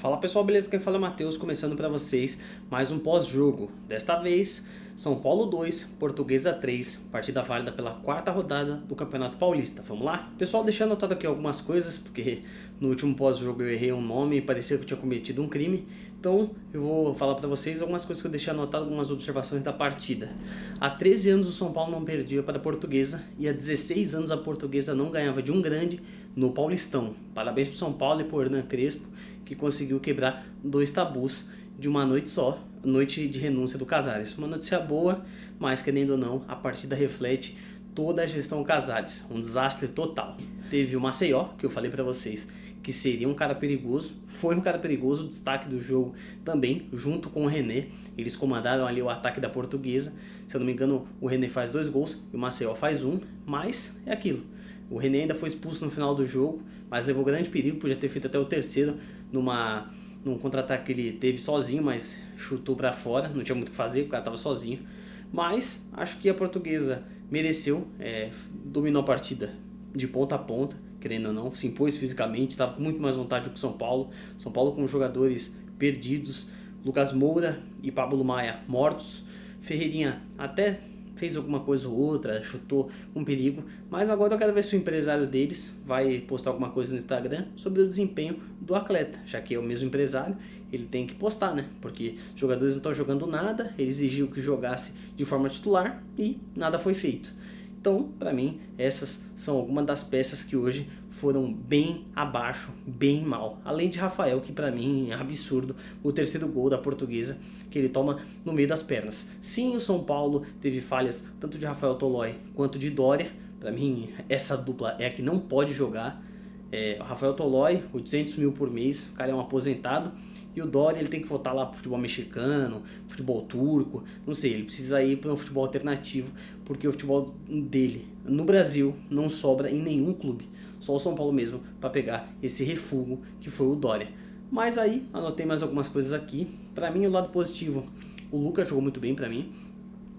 Fala pessoal, beleza? Quem fala é o Matheus, começando para vocês mais um pós-jogo. Desta vez, São Paulo 2, Portuguesa 3, partida válida pela quarta rodada do Campeonato Paulista. Vamos lá? Pessoal, deixei anotado aqui algumas coisas, porque no último pós-jogo eu errei um nome e parecia que eu tinha cometido um crime. Então eu vou falar para vocês algumas coisas que eu deixei anotado, algumas observações da partida. Há 13 anos o São Paulo não perdia para a Portuguesa e há 16 anos a Portuguesa não ganhava de um grande no Paulistão. Parabéns para o São Paulo e para o Hernan Crespo, que conseguiu quebrar 2 tabus de uma noite só, noite de renúncia do Casares. Uma notícia boa, mas querendo ou não, a partida reflete toda a gestão Casares, um desastre total. Teve o Maceió, que eu falei pra vocês que seria um cara perigoso, foi um cara perigoso, o destaque do jogo também, junto com o René. Eles comandaram ali o ataque da Portuguesa. Se eu não me engano, o René faz 2 gols e o Maceió faz 1, mas é aquilo. O René ainda foi expulso no final do jogo, mas levou grande perigo, podia ter feito até o terceiro num contra-ataque que ele teve sozinho, mas chutou pra fora, não tinha muito o que fazer, o cara tava sozinho. Mas acho que a Portuguesa mereceu, dominou a partida de ponta a ponta, querendo ou não, se impôs fisicamente, estava com muito mais vontade do que o São Paulo. São Paulo com jogadores perdidos, Lucas Moura e Pablo Maia mortos, Ferreirinha até fez alguma coisa ou outra, chutou com perigo, mas agora eu quero ver se o empresário deles vai postar alguma coisa no Instagram sobre o desempenho do atleta, já que é o mesmo empresário, ele tem que postar, né? Porque os jogadores não estão jogando nada, ele exigiu que jogasse de forma titular e nada foi feito. Então, para mim, essas são algumas das peças que hoje foram bem abaixo, bem mal. Além de Rafael, que para mim é absurdo, o terceiro gol da Portuguesa, que ele toma no meio das pernas. Sim, o São Paulo teve falhas tanto de Rafael Tolói quanto de Doria. Para mim, essa dupla é a que não pode jogar. O Rafael Tolói, 800 mil por mês, o cara é um aposentado. E o Doria, ele tem que voltar lá pro futebol mexicano, futebol turco, não sei, ele precisa ir para um futebol alternativo, porque o futebol dele no Brasil não sobra em nenhum clube, só o São Paulo mesmo para pegar esse refúgio que foi o Doria. Mas aí, anotei mais algumas coisas aqui. Para mim, o lado positivo, o Lucas jogou muito bem para mim.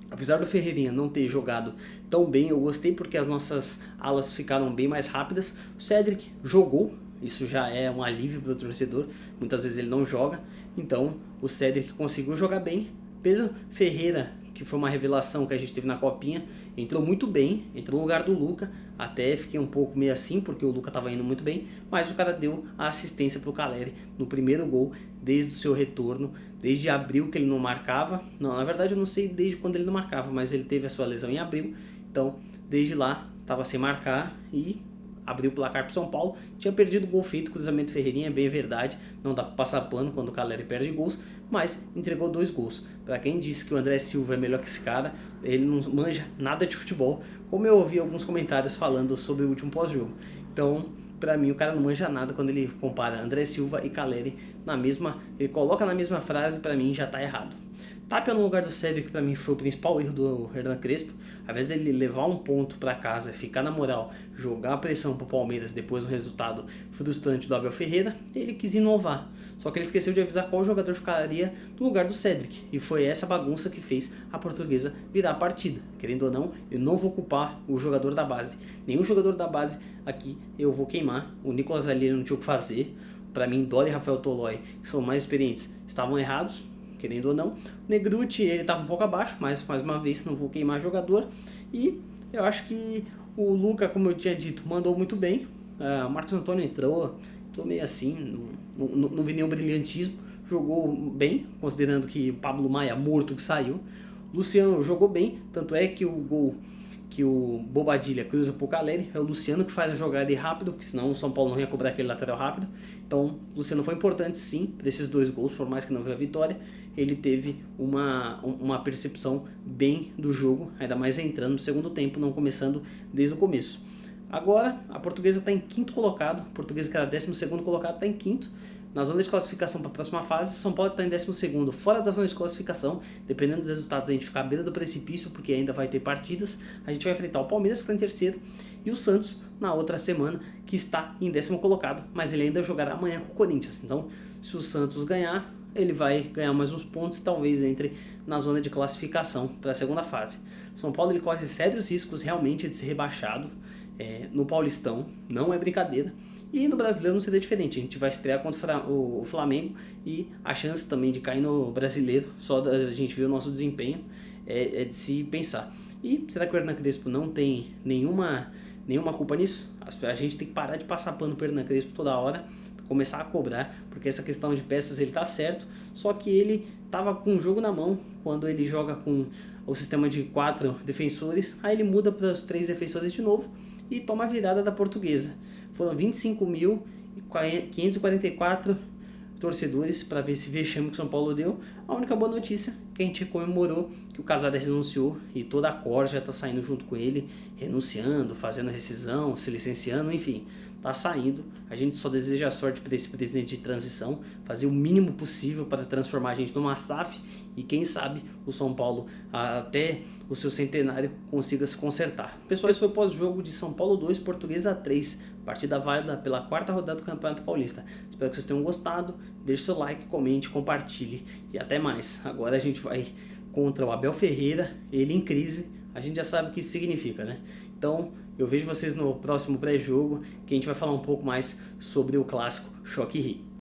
Apesar do Ferreirinha não ter jogado tão bem, eu gostei porque as nossas alas ficaram bem mais rápidas. O Cedric jogou, isso já é um alívio para o torcedor, muitas vezes ele não joga, então o Cedric conseguiu jogar bem. Pedro Ferreira, que foi uma revelação que a gente teve na copinha, entrou muito bem, entrou no lugar do Luca, até fiquei um pouco meio assim, porque o Luca estava indo muito bem, mas o cara deu a assistência para o Caleri no primeiro gol, desde o seu retorno, desde abril que ele não marcava, não, na verdade eu não sei desde quando ele não marcava, mas ele teve a sua lesão em abril, então desde lá estava sem marcar e abriu o placar para São Paulo. Tinha perdido o gol feito, cruzamento Ferreirinha, é bem verdade, não dá para passar pano quando o Caleri perde gols, mas entregou 2 gols. Para quem disse que o André Silva é melhor que esse cara, ele não manja nada de futebol, como eu ouvi alguns comentários falando sobre o último pós-jogo. Então, para mim, o cara não manja nada quando ele compara André Silva e Caleri na mesma, ele coloca na mesma frase, para mim já tá errado. Tapia no lugar do Cedric, para mim foi o principal erro do Hernan Crespo. Ao invés dele levar um ponto para casa, ficar na moral, jogar a pressão pro Palmeiras depois do resultado frustrante do Abel Ferreira, ele quis inovar. Só que ele esqueceu de avisar qual jogador ficaria no lugar do Cedric. E foi essa bagunça que fez a Portuguesa virar a partida. Querendo ou não, eu não vou culpar o jogador da base. Nenhum jogador da base aqui eu vou queimar. O Nicolas ali não tinha o que fazer. Para mim, Doria e Rafael Tolói, que são mais experientes, estavam errados. Querendo ou não, o Negruti ele estava um pouco abaixo, mas mais uma vez não vou queimar jogador. E eu acho que o Luca, como eu tinha dito, mandou muito bem. O Marcos Antônio entrou meio assim, não vi nenhum brilhantismo, jogou bem, considerando que o Pablo Maia morto que saiu. Luciano jogou bem, tanto é que o gol que o Bobadilha cruza pro Caleri, é o Luciano que faz a jogada rápido, porque senão o São Paulo não ia cobrar aquele lateral rápido. Então o Luciano foi importante sim para esses 2 gols, por mais que não veio a vitória. Ele teve uma percepção bem do jogo, ainda mais entrando no segundo tempo, não começando desde o começo. Agora a Portuguesa está em 5º colocado, a Portuguesa que era 12º colocado está em 5º. Na zona de classificação para a próxima fase, São Paulo está em 12º, fora da zona de classificação. Dependendo dos resultados, a gente fica à beira do precipício, porque ainda vai ter partidas. A gente vai enfrentar o Palmeiras, que está em 3º, e o Santos na outra semana, que está em 10º colocado, mas ele ainda jogará amanhã com o Corinthians. Então, se o Santos ganhar, ele vai ganhar mais uns pontos e talvez entre na zona de classificação para a segunda fase. São Paulo ele corre sérios riscos realmente de ser rebaixado no Paulistão, não é brincadeira. E no Brasileiro não seria diferente, a gente vai estrear contra o Flamengo e a chance também de cair no Brasileiro, só da gente ver o nosso desempenho, é de se pensar. E será que o Hernan Crespo não tem nenhuma culpa nisso? A gente tem que parar de passar pano pro Hernan Crespo toda hora, começar a cobrar, porque essa questão de peças ele tá certo, só que ele tava com o jogo na mão quando ele joga com o sistema de 4 defensores, aí ele muda para os 3 defensores de novo e toma a virada da Portuguesa. Foram 25.544 torcedores para ver esse vexame que o São Paulo deu. A única boa notícia é que a gente comemorou que o Casares renunciou e toda a cor já está saindo junto com ele, renunciando, fazendo rescisão, se licenciando, enfim, tá saindo. A gente só deseja sorte para esse presidente de transição, fazer o mínimo possível para transformar a gente numa SAF e quem sabe o São Paulo até o seu centenário consiga se consertar. Pessoal, esse foi o pós-jogo de São Paulo 2, Portuguesa 3, partida válida pela 4ª rodada do Campeonato Paulista. Espero que vocês tenham gostado, deixe seu like, comente, compartilhe e até mais. Agora a gente vai contra o Abel Ferreira, ele em crise, a gente já sabe o que isso significa, né? Então eu vejo vocês no próximo pré-jogo, que a gente vai falar um pouco mais sobre o clássico Choque Rio.